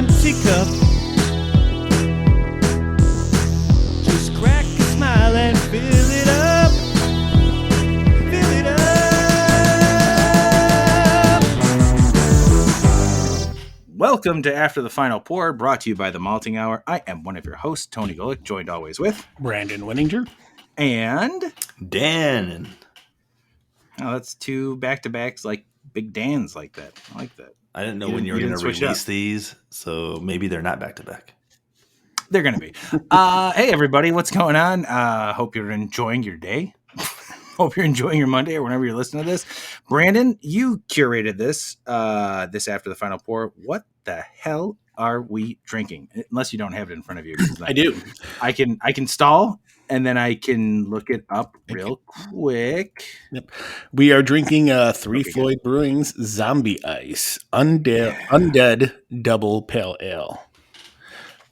empty cup. Just crack a smile and fill it up. Fill it up. Welcome to After the Final Pour, brought to you by the Malting Hour. I am one of your hosts, Tony Golick, joined always with Brandon Winninger and Dan. Oh, that's two back-to-backs like Big Dan's like that. I like that. I didn't know You when you were didn't going to switch it release up. these, so maybe they're not back to back. They're going to be. Hey, everybody, what's going on? Hope you're enjoying your day. Hope you're enjoying your Monday or whenever you're listening to this. Brandon, you curated this After the Final Pour. What the hell are we drinking? Unless you don't have it in front of you. I do. I can stall, and then I can look it up real quick. Yep. We are drinking Three Floyd Brewing's Zombie Ice Undead Double Pale Ale.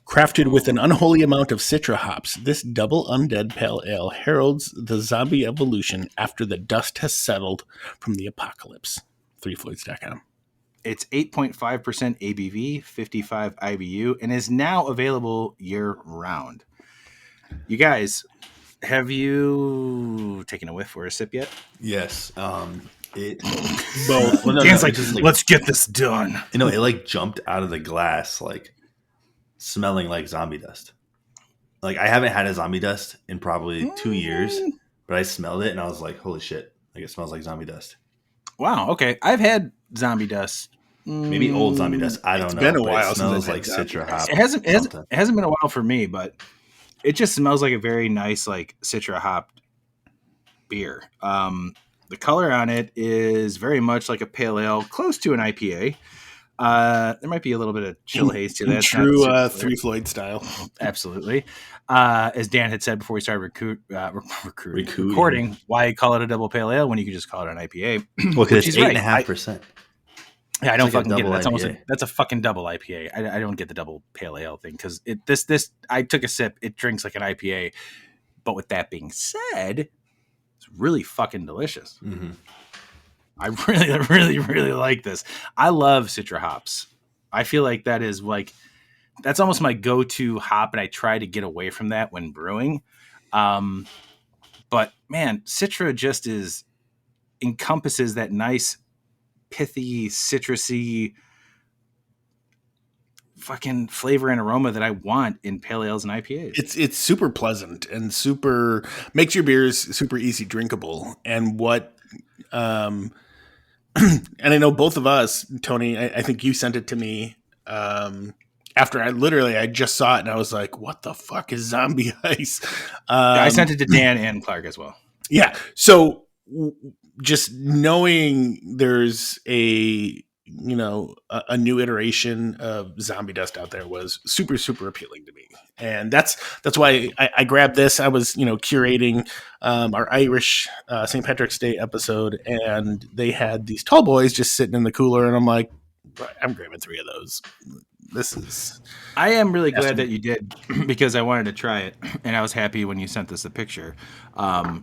Crafted with an unholy amount of citra hops, this double undead pale ale heralds the zombie evolution after the dust has settled from the apocalypse. 3floyds.com. It's 8.5% ABV, 55 IBU, and is now available year-round. You guys, have you taken a whiff or a sip yet? Yes. Both. Dan's like, let's get this done. You know, it like jumped out of the glass, like smelling like zombie dust. Like I haven't had a zombie dust in probably 2 years, but I smelled it and I was like, holy shit, like it smells like zombie dust. Wow, okay. I've had zombie dust. Maybe old zombie dust. I don't know. Been a but while it smells since I've like had citra zombie hop. It hasn't been a while for me, but it just smells like a very nice, like citra hopped beer. The color on it is very much like a pale ale, close to an IPA. There might be a little bit of chill haze to that. True Three Floyd style. Absolutely. As Dan had said before we started recording, why call it a double pale ale when you could just call it an IPA? Well, because it's 8.5%. Yeah, I don't like a fucking get it. double That's a fucking double IPA. I don't get the double pale ale thing because this I took a sip. It drinks like an IPA, but with that being said, it's really fucking delicious. Mm-hmm. I really, really, really like this. I love citra hops. I feel like that's almost my go-to hop, and I try to get away from that when brewing. But man, citra just encompasses that nice, pithy, citrusy fucking flavor and aroma that I want in pale ales and IPAs. It's super pleasant and super makes your beers super easy drinkable. And what and I know both of us, Tony, I think you sent it to me after I just saw it and I was like, what the fuck is zombie ice? I sent it to Dan and Clark as well. Yeah. So just knowing there's a new iteration of zombie dust out there was super, super appealing to me. And that's why I grabbed this. I was, curating our Irish St. Patrick's Day episode, and they had these tall boys just sitting in the cooler, and I'm like, I'm grabbing 3 of those. I am really glad that you did because I wanted to try it, and I was happy when you sent us a picture. I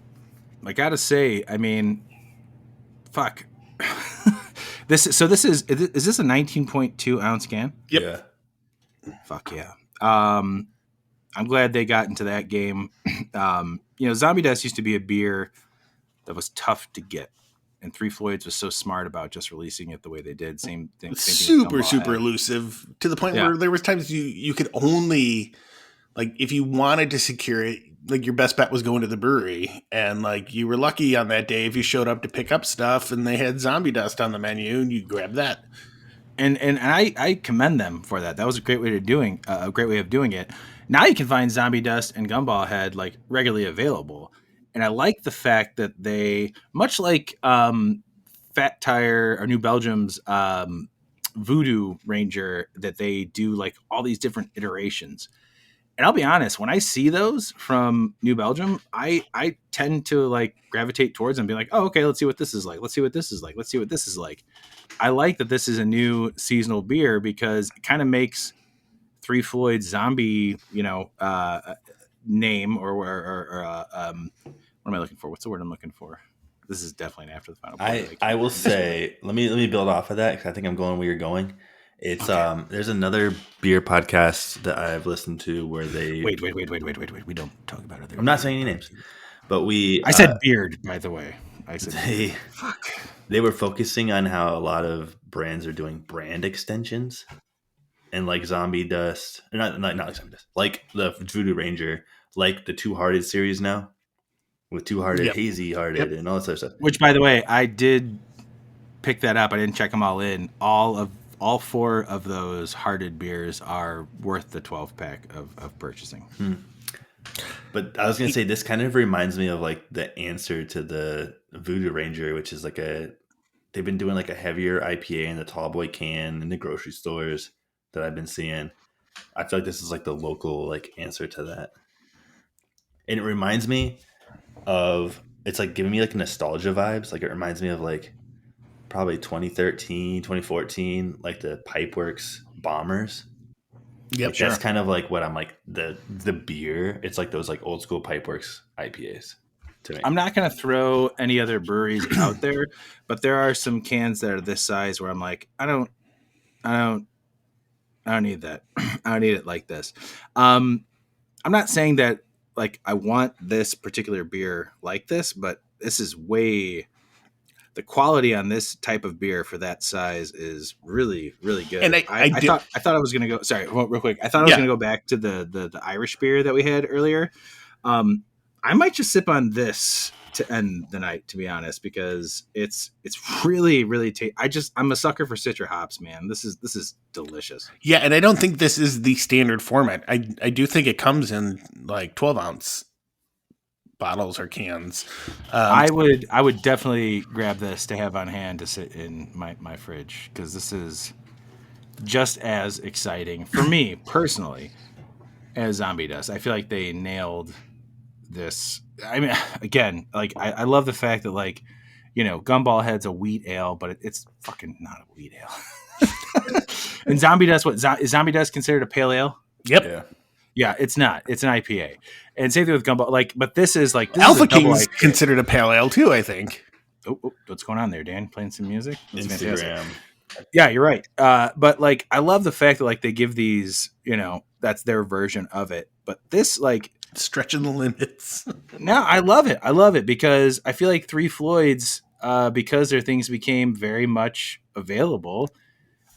gotta say, I mean, fuck. Is this a 19.2 ounce can? Yep. Yeah. Fuck yeah. I'm glad they got into that game. Zombie dust used to be a beer that was tough to get, and Three Floyds was so smart about just releasing it the way they did. Same thing. Super elusive to the point where there was times you could only, like, if you wanted to secure it, like your best bet was going to the brewery, and like you were lucky on that day if you showed up to pick up stuff and they had zombie dust on the menu and you grab that. And I commend them for that. That was a great way of doing it. Now you can find zombie dust and Gumball Head like regularly available, and I like the fact that they, much like Fat Tire or New Belgium's Voodoo Ranger, that they do like all these different iterations. And I'll be honest, when I see those from New Belgium, I tend to like gravitate towards them and be like, oh, okay, let's see what this is like. I like that this is a new seasonal beer because it kind of makes Three Floyd's zombie, name or what am I looking for? What's the word I'm looking for? This is definitely an After the Final Pour. I will say, let me build off of that because I think I'm going where you're going. It's there's another beer podcast that I've listened to where they Wait. We don't talk about it. I'm not saying any names, but I said beard, by the way. I said they they were focusing on how a lot of brands are doing brand extensions, and like Zombie Dust, not like Zombie Dust, like the Voodoo Ranger, like the Two Hearted series now, with Two Hearted, Hazy Hearted, and all this other stuff. Which, by the way, I did pick that up. I didn't check them all in. All 4 of those hearted beers are worth the 12-pack of purchasing. But I was gonna say this kind of reminds me of like the answer to the Voodoo Ranger, which is like they've been doing like a heavier IPA in the tall boy can in the grocery stores that I've been seeing. I feel like this is like the local like answer to that. And it reminds me of, it's like giving me like nostalgia vibes. Like it reminds me of like probably 2013, 2014, like the Pipeworks Bombers. Yep, Like that's kind of like what I'm like the beer. It's like those like old school Pipeworks IPAs to me. I'm not going to throw any other breweries out there, but there are some cans that are this size where I'm like, I don't need that. I don't need it like this. I'm not saying that like I want this particular beer like this, but this is the quality on this type of beer for that size is really, really good. And I thought I was going to go, sorry, real quick. I thought I was going to go back to the Irish beer that we had earlier. I might just sip on this to end the night, to be honest, because it's really, really I'm a sucker for citra hops, man. This is delicious. Yeah, and I don't think this is the standard format. I do think it comes in like 12-ounce bottles or cans. I would definitely grab this to have on hand to sit in my fridge, because this is just as exciting for me personally as Zombie Dust. I feel like they nailed this. I mean, again, like I love the fact that, like, you know, Gumball Head's a wheat ale, but it's fucking not a wheat ale. And Zombie Dust, is Zombie Dust considered a pale ale? Yep. Yeah, it's not. It's an IPA. And same thing with Gumball. Like, but this is Alpha King's considered a pale ale too, I think. Oh, what's going on there, Dan? Playing some music? That's Instagram. Fantastic. Yeah, you're right. But like, I love the fact that like they give these, you know, that's their version of it. But this, like, stretching the limits. No, I love it. I love it because I feel like Three Floyds, because their things became very much available.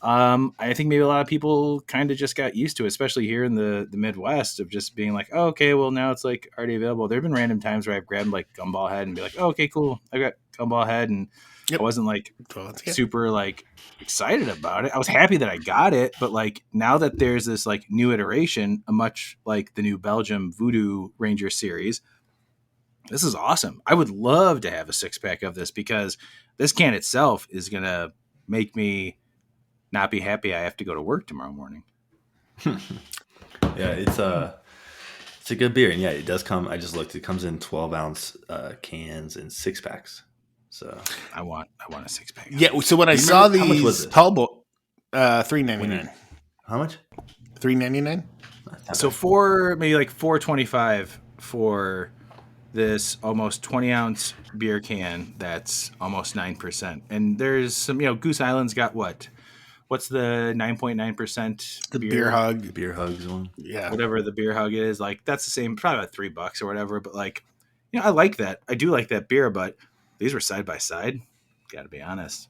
I think maybe a lot of people kind of just got used to it, especially here in the Midwest, of just being like, oh, okay, well, now it's like already available. There have been random times where I've grabbed like Gumball Head and be like, oh, okay, cool, I got Gumball Head, and I wasn't like super like excited about it. I was happy that I got it, but like now that there's this like new iteration, much like the new Belgium Voodoo Ranger series, this is awesome. I would love to have a 6-pack of this, because this can itself is gonna make me not be happy I have to go to work tomorrow morning. Yeah, it's a good beer, and yeah, it does come. I just looked; it comes in 12-ounce cans and 6-packs. So I want a 6-pack. Yeah. So when I saw these tall boy, $3.99. How much? $3.99. So for maybe like $4.25 for this almost 20-ounce beer can that's almost 9%, and there's some, you know, Goose Island's got what's the 9.9%? The beer hug. The beer hugs one. Yeah. Whatever the beer hug is, like that's the same, probably about $3 or whatever. But like, you know, I like that. I do like that beer, but these were side by side. Got to be honest.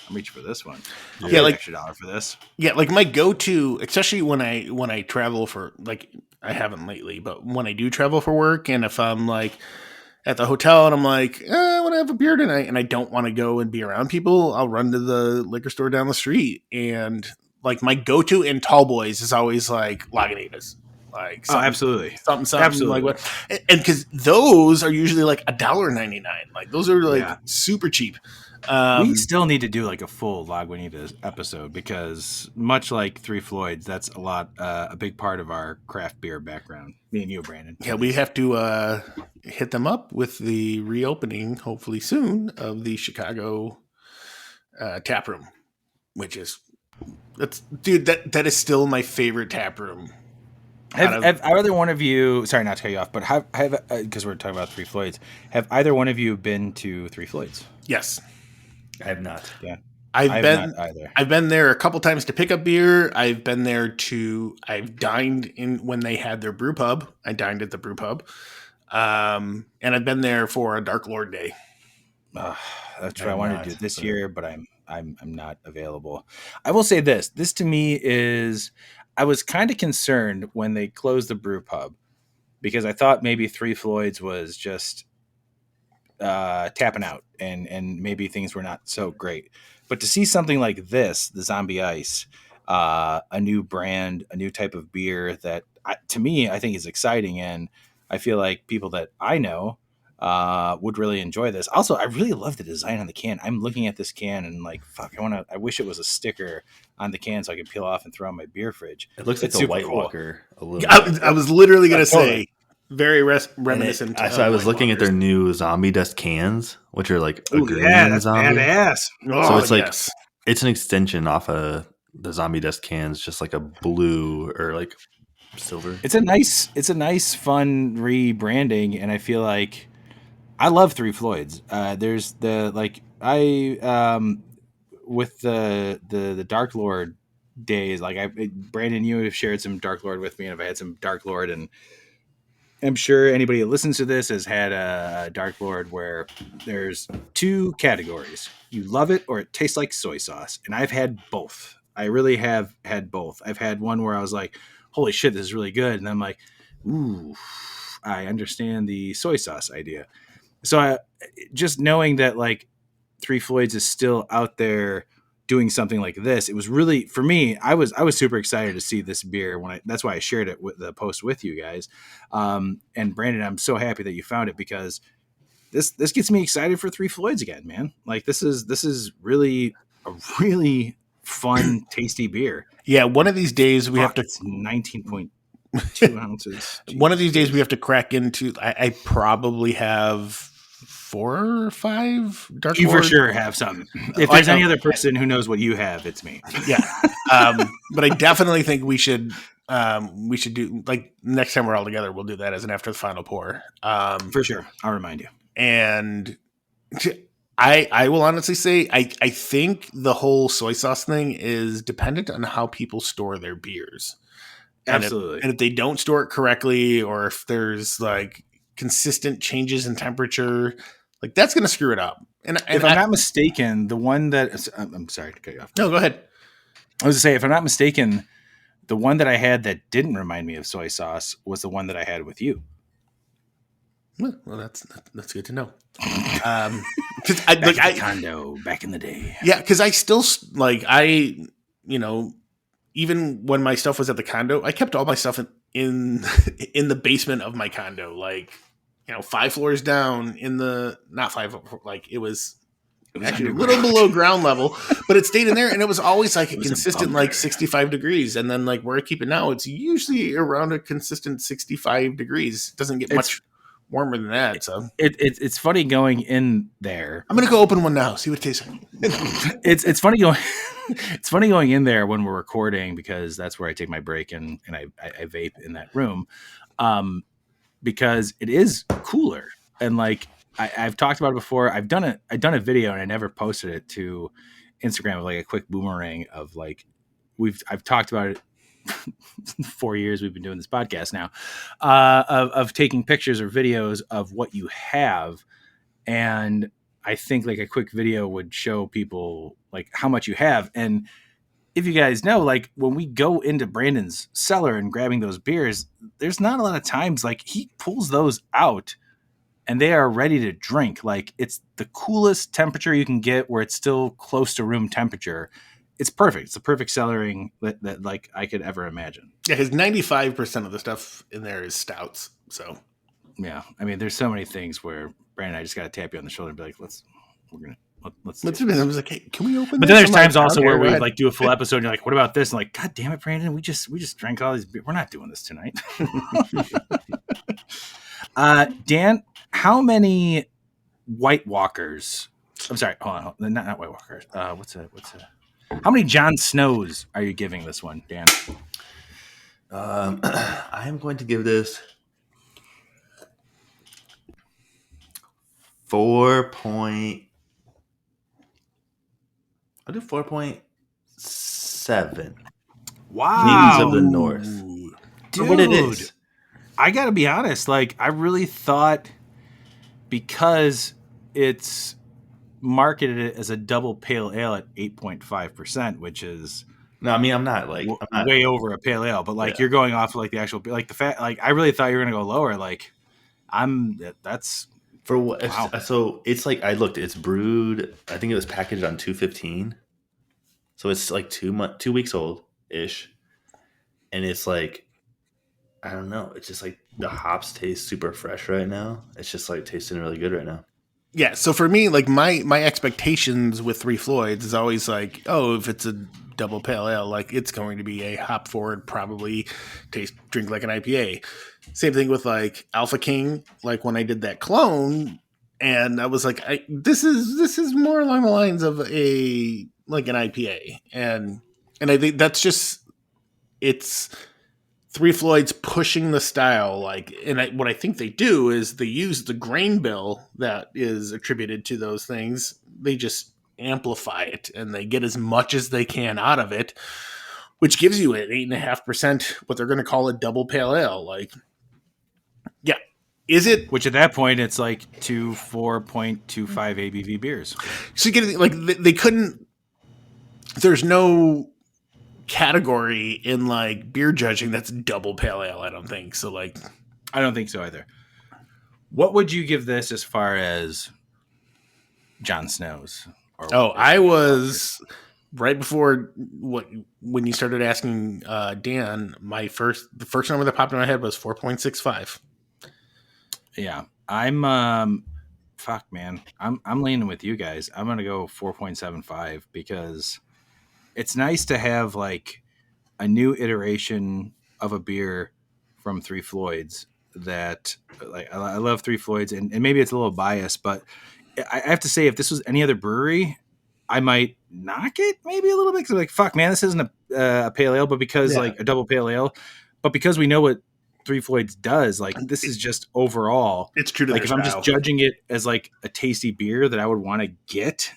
I'm reaching for this one. Yeah, like extra $1 for this. Yeah, like my go-to, especially when I travel for, like, I haven't lately, but when I do travel for work, and if I'm like at the hotel and I'm like, I want to have a beer tonight, and I don't want to go and be around people, I'll run to the liquor store down the street. And like my go-to in tall boys is always like Lagunitas. Like, absolutely. Something. Absolutely. Like what? And because those are usually like $1.99. Like those are like super cheap. We still need to do like a full Lagunitas episode, because much like Three Floyds, that's a big part of our craft beer background. Me and you, Brandon. Yeah, we have to hit them up with the reopening, hopefully soon, of the Chicago tap room, which is that is still my favorite tap room. Have either one of you? Sorry, not to cut you off, but have because we're talking about Three Floyds. Have either one of you been to Three Floyds? Yes. I have not. Yeah, I have not either. I've been there a couple times to pick up beer. I've dined in when they had their brew pub. I dined at the brew pub. And I've been there for a Dark Lord Day. That's what I wanted to do this year, but I'm not available. I will say this. This to me is, I was kind of concerned when they closed the brew pub because I thought maybe Three Floyds was just tapping out and maybe things were not so great. But to see something like this, the Zombie Ice, a new brand, a new type of beer that to me, I think is exciting. And I feel like people that I know would really enjoy this. Also, I really love the design on the can. I'm looking at this can and like, fuck, I wish it was a sticker on the can so I could peel off and throw in my beer fridge. It looks like It's a super White cool. Walker a little bit. I was literally going to Totally. say very reminiscent. So I was White looking at their Walkers. new Zombie Dust cans, which are like a Ooh, green yeah, that's zombie. badass. Oh, So it's like yes. it's an extension off of the Zombie Dust cans, just like a blue or like silver. It's a nice, fun rebranding, and I feel like I love Three Floyds. There's the like with the Dark Lord days. Like Brandon, you have shared some Dark Lord with me, and I've had some Dark Lord, and I'm sure anybody who listens to this has had a Dark Lord where there's two categories: you love it or it tastes like soy sauce, and I've had both. I really have had both. I've had one where I was like, "Holy shit, this is really good," and I'm like, "Ooh, I understand the soy sauce idea." So just knowing that like Three Floyds is still out there doing something like this, it was really, for me, I was super excited to see this beer that's why I shared it with the post with you guys. And Brandon, I'm so happy that you found it because this gets me excited for Three Floyds again, man. Like this is really a really fun, tasty beer. Yeah, one of these days we have to. It's 19.2 ounces. One of these days we have to crack into. I probably have 4 or 5 Dark You Lord. for sure have some. If there's any other person who knows what you have, it's me. Yeah, but I definitely think we should do like next time we're all together. We'll do that as an after the final pour. For sure, I'll remind you. And I will honestly say I think the whole soy sauce thing is dependent on how people store their beers. Absolutely. And if they don't store it correctly, or if there's like consistent changes in temperature, like that's going to screw it up. And if I'm not mistaken, the one that I'm sorry to cut you off. No, go ahead. I was to say, if I'm not mistaken, the one that I had that didn't remind me of soy sauce was the one that I had with you. Well, that's good to know. Condo back in the day. Yeah, because I still even when my stuff was at the condo, I kept all my stuff in the basement of my condo, like 5 floors down in the not 5, like it was actually a little below ground level, but it stayed in there, and it was always like a consistent like 65 degrees, and then like where I keep it now, it's usually around a consistent 65 degrees. It doesn't get much warmer than that. So it's funny going in there. I'm gonna go open one now, see what it tastes like. It's funny going. It's funny going in there when we're recording because that's where I take my break and I vape in that room, because it is cooler. And like I've talked about it before. I've done a video and I never posted it to Instagram of like a quick boomerang of like I've talked about it. 4 years we've been doing this podcast now, of taking pictures or videos of what you have, and I think like a quick video would show people like how much you have. And if you guys know, like when we go into Brandon's cellar and grabbing those beers, there's not a lot of times like he pulls those out and they are ready to drink. Like it's the coolest temperature you can get where it's still close to room temperature. It's perfect. It's the perfect cellaring that like I could ever imagine. Yeah, because 95% of the stuff in there is stouts. So yeah, I mean, there's so many things where Brandon, I just got to tap you on the shoulder and be like, let's do do it. I was like, hey, can we open? But this? then there's I'm times like, also okay, where go we ahead. like do a full episode and you're like, what about this? And like, God damn it, Brandon, we just drank all these beers. We're not doing this tonight. Dan, how many White Walkers? I'm sorry, hold on, not White Walkers. How many Jon Snows are you giving this one, Dan? I am going to give this 4.5 I'll do 4.7. Kings of Wow, the North. For dude. what it is. I gotta be honest. Like, I really thought because it's marketed it as a double pale ale at 8.5%, which is No, I mean I'm not like I'm not. way over a pale ale. But like, Yeah. you're going off of like the actual, like the fat. Like, I really thought you were gonna go lower. Like, that's For what? Wow. So it's like I looked. It's brewed. I think it was packaged on 215. So it's like 2 weeks old ish, and it's like I don't know. It's just like the hops taste super fresh right now. It's just like tasting really good right now. Yeah, so for me, like my expectations with Three Floyds is always like, oh, if it's a double pale ale, like it's going to be a hop forward, probably drink like an IPA. Same thing with like Alpha King. Like when I did that clone, and I was like, this is more along the lines of a like an IPA, and I think that's just it's Three Floyds pushing the style, like, and what I think they do is they use the grain bill that is attributed to those things. They just amplify it, and they get as much as they can out of it, which gives you an 8.5%. What they're going to call a double pale ale, like, yeah, is it? which at that point it's like 4.25 ABV beers. So you get like they couldn't. There's no category in like beer judging that's double pale ale. I don't think so. Like, I don't think so either. What would you give this as far as Jon Snow's? I was right before when you started asking Dan. The first number that popped in my head was 4.65. Yeah, I'm fuck man. I'm leaning with you guys. I'm gonna go 4.75 because it's nice to have like a new iteration of a beer from Three Floyds that like I love Three Floyds and maybe it's a little biased, but I have to say if this was any other brewery, I might knock it maybe a little bit because I'm like, fuck man, this isn't a pale ale, but because like a double pale ale, but because we know what Three Floyds does, like this is just overall, it's true to like their if I'm style. just judging it as like a tasty beer that I would want to get,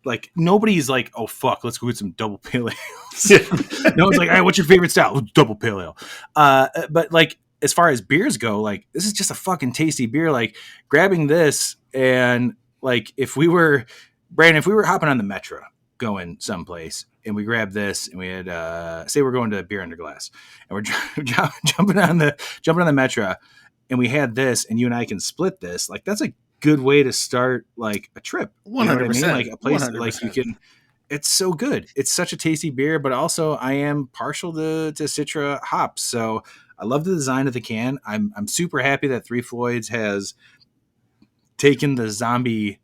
like nobody's like, oh fuck, let's go get some double pale ales. No one's like, all right, what's your favorite style? Double pale ale. But like as far as beers go, like this is just a fucking tasty beer. Like grabbing this and like if we were hopping on the Metro going someplace and we grabbed this and we had say we're going to Beer Under Glass and we're jumping on the Metro and we had this and you and I can split this, like that's a good way to start like a trip. 100%. Like a place 100%. like you can. It's so good. It's such a tasty beer, but also I am partial to citra hops, so I love the design of the can. I'm super happy that Three Floyds has taken the zombie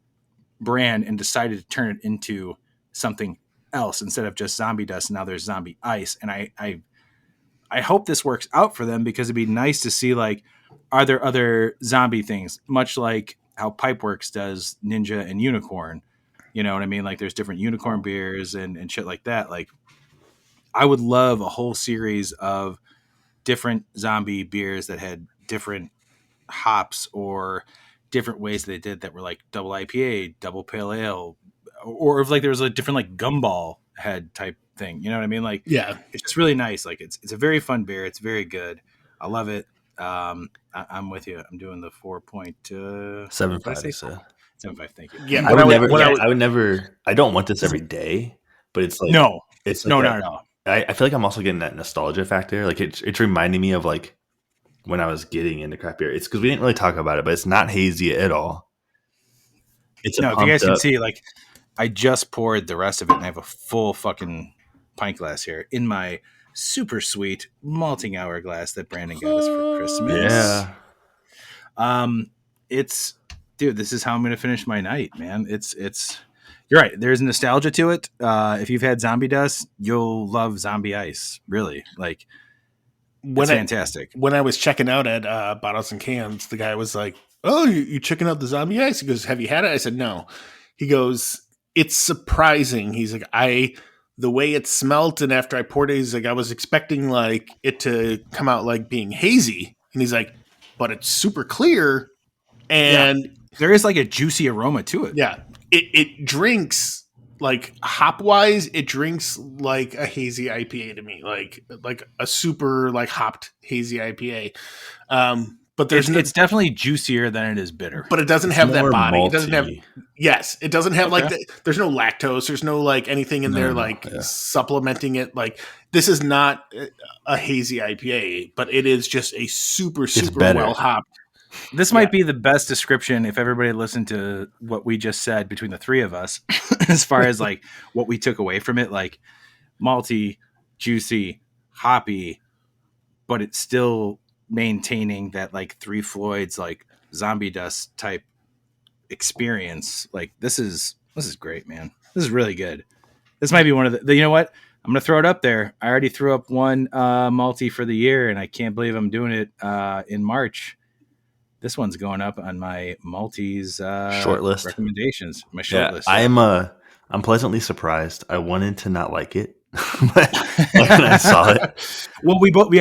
brand and decided to turn it into something else instead of just zombie dust. Now there's zombie ice, and I hope this works out for them because it'd be nice to see like, are there other zombie things, much like how Pipeworks does Ninja and Unicorn. You know what I mean? Like there's different unicorn beers and shit like that. Like I would love a whole series of different zombie beers that had different hops or different ways they did that were like double IPA, double pale ale, or if like there was a different like gumball head type thing. You know what I mean? Like, Yeah, it's just really nice. Like it's a very fun beer. It's very good. I love it. I'm with you. I'm doing the 4.75. 7.5. Thank you. Yeah, I would never. I don't want this every day, but it's like No, it's no, like not at all. I feel like I'm also getting that nostalgia factor. Like it's reminding me of like when I was getting into craft beer. It's because we didn't really talk about it, but it's not hazy at all. It's no. If you guys can see, like I just poured the rest of it, and I have a full fucking pint glass here in my super sweet malting hour glass that Brandon got us for Christmas. Yeah. It's dude, this is how I'm gonna finish my night, man. It's you're right. There's nostalgia to it. If you've had zombie dust, you'll love zombie ice. Really, like it's fantastic. When I was checking out at Bottles and Cans, the guy was like, "Oh, you checking out the zombie ice?" He goes, "Have you had it?" I said, "No." He goes, "It's surprising." He's like, the way it smelt, and after I poured it, he's like, I was expecting like it to come out like being hazy, and he's like, but it's super clear, and there is like a juicy aroma to it. Yeah, it drinks like hop wise, it drinks like a hazy IPA to me, like a super like hopped hazy IPA. But it's definitely juicier than it is bitter. But it doesn't have that more body. It doesn't have. malty. Yes, it doesn't have like. Okay. There's no lactose. There's no like anything in there like supplementing it. Like this is not a hazy IPA, but it is just a super well hopped. This might be the best description if everybody listened to what we just said between the three of us, as far as like what we took away from it, like malty, juicy, hoppy, but it's still maintaining that like Three Floyds, like zombie dust type experience. Like this is great, man. This is really good. This might be one of the you know what? I'm going to throw it up there. I already threw up one malty for the year, and I can't believe I'm doing it in March. This one's going up on my Maltese short list recommendations. My short list. I'm pleasantly surprised. I wanted to not like it when I saw it. Well,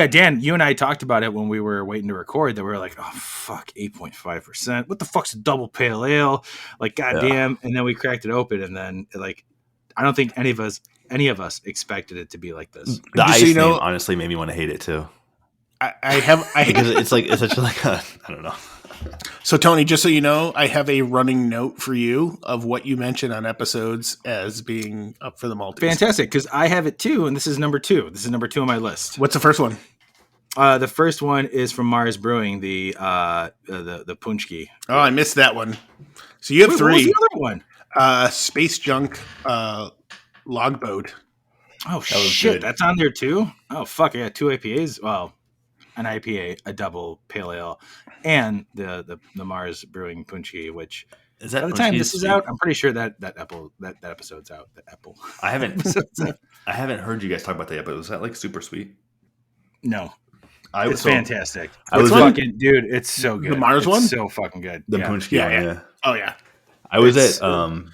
Dan, you and I talked about it when we were waiting to record. That we were like, oh fuck, 8.5%. What the fuck's a double pale ale? Like, goddamn. And then we cracked it open, and then like, I don't think any of us expected it to be like this. The ice name honestly made me want to hate it too. I because it's such like a, I don't know. So Tony, just so you know, I have a running note for you of what you mentioned on episodes as being up for the Maltese. Fantastic, because I have it too, and this is number 2. This is number 2 on my list. What's the first one? The first one is from Mars Brewing, the Punchki. Oh, I missed that one. So you have 3. What was the other one? Space Junk Logboat. Oh shit, that's on there too. Oh fuck, I got 2 IPAs. Well, an IPA, a double pale ale, and the Mars Brewing Punchki, which is that by the time this is out, I'm pretty sure that episode's out. The Apple. I haven't heard you guys talk about that yet, but was that like super sweet? No. It's fantastic. Dude, it's so good. The Mars one? So fucking good. The Punchki one, yeah. Oh yeah. I was at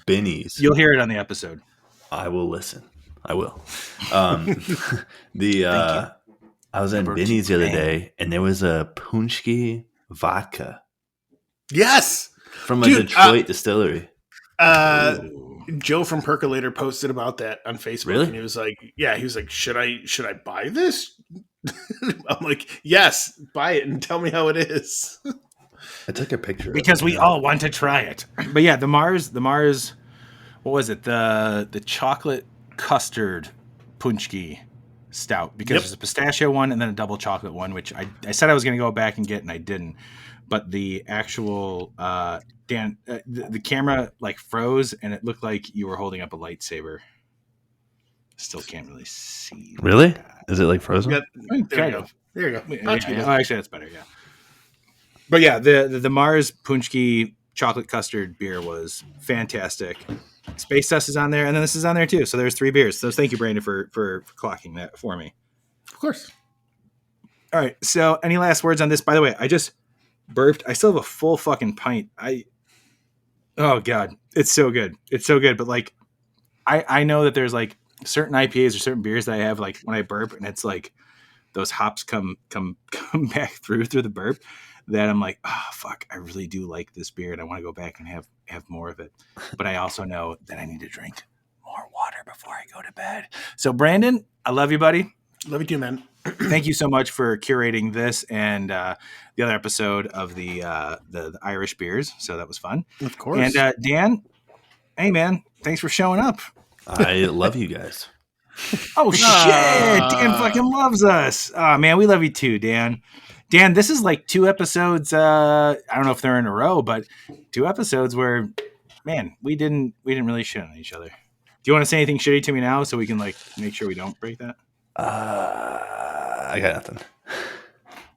Benny's. You'll hear it on the episode. I will listen. I will. I was at Benny's the other day, and there was a Punchki vodka. Yes, from a Detroit distillery. Joe from Percolator posted about that on Facebook. Really? And he was like, should I buy this? I'm like, yes, buy it and tell me how it is. I took a picture because we all want to try it. But yeah, the Mars, what was it? The chocolate custard Punchki stout, because there's a pistachio one and then a double chocolate one, which I said I was going to go back and get, and I didn't. But the actual Dan, the camera like froze, and it looked like you were holding up a lightsaber. Still can't really see. Really? Is it like frozen? There you go. There you go. Yeah. Oh, actually, that's better. Yeah. But yeah, the Mars Punchki chocolate custard beer was fantastic. Space Dust is on there, and then this is on there too. So there's 3 beers. So thank you, Brandon, for clocking that for me. Of course. All right. So any last words on this? By the way, I just burped. I still have a full fucking pint. Oh God, it's so good. It's so good. But like, I know that there's like certain IPAs or certain beers that I have like when I burp, and it's like those hops come back through the burp, that I'm like, oh fuck, I really do like this beer, and I want to go back and have more of it. But I also know that I need to drink more water before I go to bed. So Brandon, I love you, buddy. Love you too, man. Thank you so much for curating this and the other episode of the Irish beers. So that was fun. Of course. And Dan, hey man, thanks for showing up. I love you guys. Oh shit, Dan fucking loves us. Oh man, we love you too, Dan. Dan, this is like 2 episodes. I don't know if they're in a row, but 2 episodes where, man, we didn't really shit on each other. Do you want to say anything shitty to me now so we can like make sure we don't break that? I got nothing.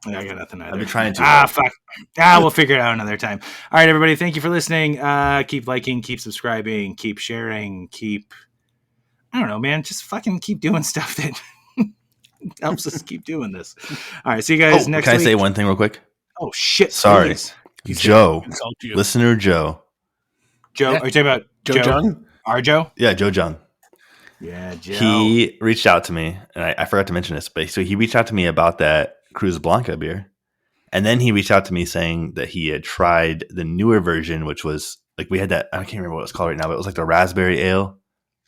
I got nothing either. I've been trying to. Fuck. We'll figure it out another time. All right, everybody. Thank you for listening. Keep liking, keep subscribing, keep sharing, I don't know, man. Just fucking keep doing stuff that helps us keep doing this. All right. See you guys next week. Can I say one thing real quick? Oh, shit. Sorry. Joe. Listener Joe. Joe? Are you talking about Joe Jung? Our Joe? Yeah, Joe Jung. Yeah, Joe. He reached out to me, and I forgot to mention this, but so he reached out to me about that Cruz Blanca beer. And then he reached out to me saying that he had tried the newer version, which was like we had that, I can't remember what it's called right now, but it was like the raspberry ale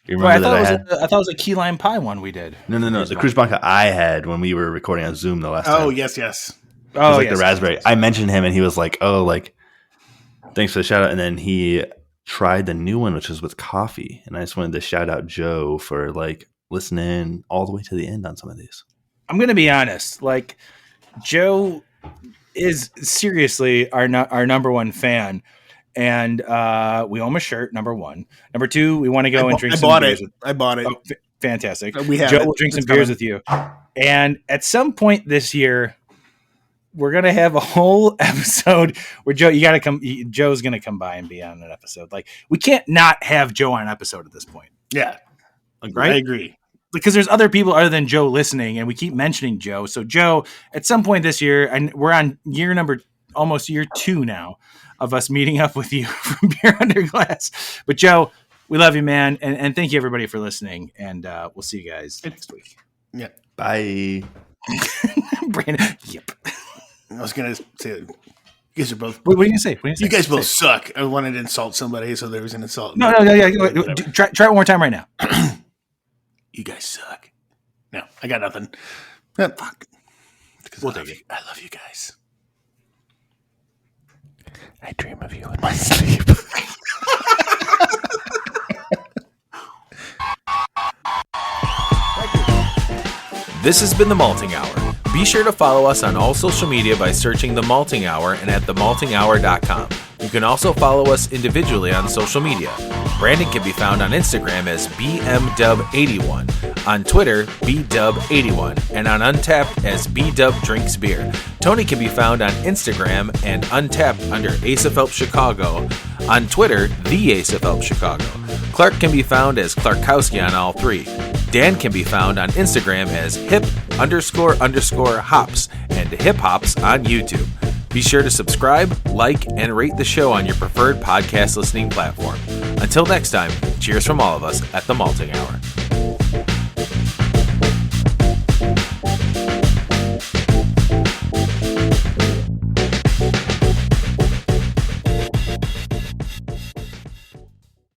You Well, remember I that thought it was a key lime pie one we did. No. The Cruz Blanca I had when we were recording on Zoom the last time. Oh, yes. It was like the raspberry. I mentioned him and he was like, oh, like, thanks for the shout out. And then he tried the new one, which was with coffee. And I just wanted to shout out Joe for like listening all the way to the end on some of these. I'm going to be honest. Like, Joe is seriously our number one fan. And we owe him a shirt, number one. Number two, we want to go and drink some beers. I bought it. Oh, fantastic. We have Joe will drink some beers with you. And at some point this year, we're going to have a whole episode where Joe, you got to come. Joe's going to come by and be on an episode. Like, we can't not have Joe on an episode at this point. Yeah. Right? I agree. Because there's other people other than Joe listening, and we keep mentioning Joe. So, Joe, at some point this year, and we're on almost year 2 now of us meeting up with you from Beer Under Glass. But, Joe, we love you, man. And thank you, everybody, for listening. And we'll see you guys next week. Yeah. Bye. Brandon, yep. I was going to say, you guys are both. What are you going to say? You guys both suck. I wanted to insult somebody, so there was an insult. No. Try it one more time right now. You guys suck. No, I got nothing. Fuck. We'll take it. I love you guys. I dream of you in my sleep. This has been The Malting Hour. Be sure to follow us on all social media by searching The Malting Hour and at themaltinghour.com. You can also follow us individually on social media. Brandon can be found on Instagram as BMDub81, on Twitter, BDub81, and on Untapped as BDubDrinksBeer. Tony can be found on Instagram and Untapped under Ace of Help Chicago, on Twitter, The Ace of Help Chicago. Clark can be found as Clarkowski on all 3. Dan can be found on Instagram as hip__hops and hip hops on YouTube. Be sure to subscribe, like, and rate the show on your preferred podcast listening platform. Until next time, cheers from all of us at The Malting Hour.